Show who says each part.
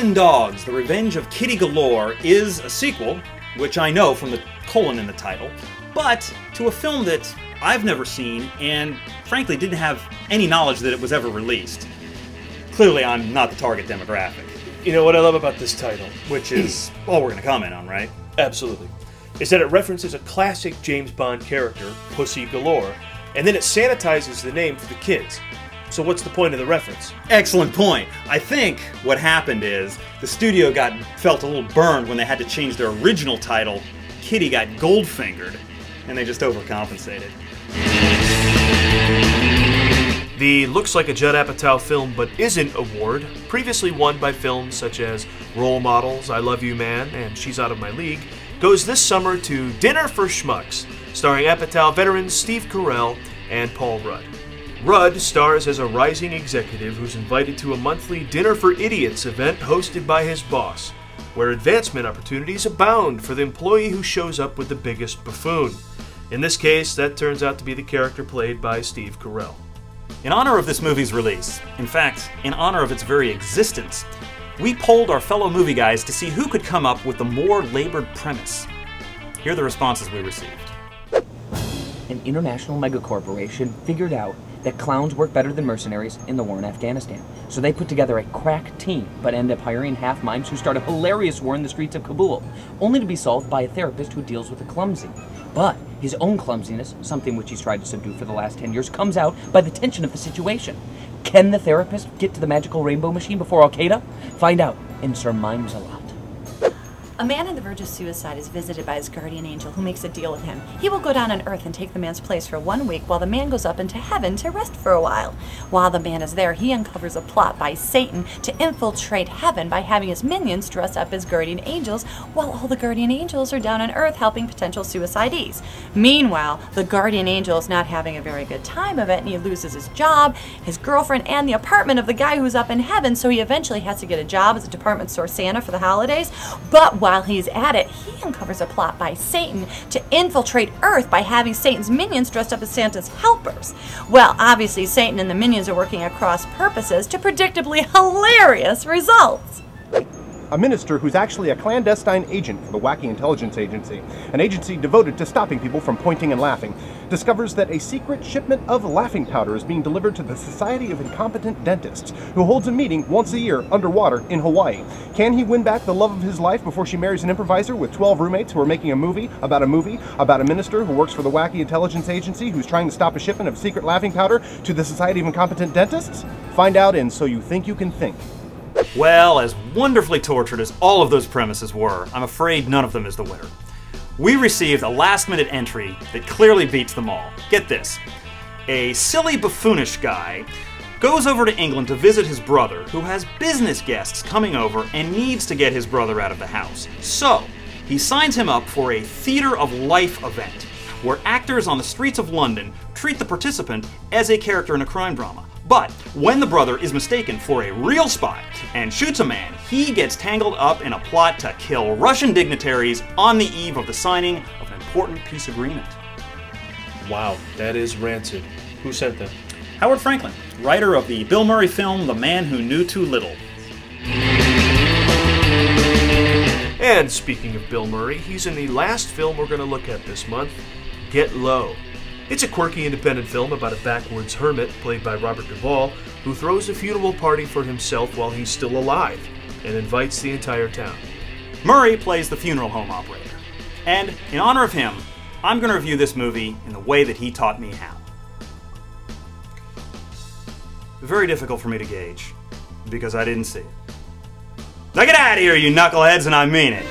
Speaker 1: and Dogs, The Revenge of Kitty Galore is a sequel, which I know from the colon in the title, but to a film that I've never seen and frankly didn't have any knowledge that it was ever released. Clearly I'm not the target demographic.
Speaker 2: You know what I love about this title?
Speaker 1: Which is all we're going to comment on, right?
Speaker 2: Absolutely. Is that it references a classic James Bond character, Pussy Galore, and then it sanitizes the name for the kids. So what's the point of the reference?
Speaker 1: Excellent point. I think what happened is the studio felt a little burned when they had to change their original title. Kitty got gold-fingered, and they just overcompensated.
Speaker 2: The looks like a Judd Apatow film but isn't award, previously won by films such as Role Models, I Love You Man, and She's Out of My League, goes this summer to Dinner for Schmucks, starring Apatow veterans Steve Carell and Paul Rudd. Rudd stars as a rising executive who's invited to a monthly Dinner for Idiots event hosted by his boss, where advancement opportunities abound for the employee who shows up with the biggest buffoon. In this case, that turns out to be the character played by Steve Carell.
Speaker 1: In honor of this movie's release, in fact, in honor of its very existence, we polled our fellow movie guys to see who could come up with the more labored premise. Here are the responses we received.
Speaker 3: An international megacorporation figured out that clowns work better than mercenaries in the war in Afghanistan. So they put together a crack team, but end up hiring half mimes who start a hilarious war in the streets of Kabul, only to be solved by a therapist who deals with the clumsy. But his own clumsiness, something which he's tried to subdue for the last 10 years, comes out by the tension of the situation. Can the therapist get to the magical rainbow machine before Al-Qaeda? Find out in Sir Mimes-a-Lot.
Speaker 4: A man on the verge of suicide is visited by his guardian angel who makes a deal with him. He will go down on earth and take the man's place for 1 week while the man goes up into heaven to rest for a while. While the man is there, he uncovers a plot by Satan to infiltrate heaven by having his minions dress up as guardian angels while all the guardian angels are down on earth helping potential suicidees. Meanwhile, the guardian angel is not having a very good time of it and he loses his job, his girlfriend, and the apartment of the guy who's up in heaven, so he eventually has to get a job as a department store Santa for the holidays. But while he's at it, he uncovers a plot by Satan to infiltrate Earth by having Satan's minions dressed up as Santa's helpers. Well, obviously Satan and the minions are working at cross purposes to predictably hilarious results.
Speaker 5: A minister who's actually a clandestine agent for the wacky intelligence agency, an agency devoted to stopping people from pointing and laughing, discovers that a secret shipment of laughing powder is being delivered to the Society of Incompetent Dentists, who holds a meeting once a year underwater in Hawaii. Can he win back the love of his life before she marries an improviser with 12 roommates who are making a movie about a minister who works for the wacky intelligence agency who's trying to stop a shipment of secret laughing powder to the Society of Incompetent Dentists? Find out in So You Think You Can Think.
Speaker 1: Well, as wonderfully tortured as all of those premises were, I'm afraid none of them is the winner. We received a last-minute entry that clearly beats them all. Get this. A silly, buffoonish guy goes over to England to visit his brother, who has business guests coming over and needs to get his brother out of the house. So, he signs him up for a Theatre of Life event, where actors on the streets of London treat the participant as a character in a crime drama. But when the brother is mistaken for a real spy and shoots a man, he gets tangled up in a plot to kill Russian dignitaries on the eve of the signing of an important peace agreement.
Speaker 2: Wow, that is rancid. Who sent that?
Speaker 1: Howard Franklin, writer of the Bill Murray film The Man Who Knew Too Little.
Speaker 2: And speaking of Bill Murray, he's in the last film we're going to look at this month, Get Low. It's a quirky independent film about a backwoods hermit, played by Robert Duvall, who throws a funeral party for himself while he's still alive, and invites the entire town.
Speaker 1: Murray plays the funeral home operator. And in honor of him, I'm going to review this movie in the way that he taught me how. Very difficult for me to gauge, because I didn't see it. Now get out of here, you knuckleheads, and I mean it!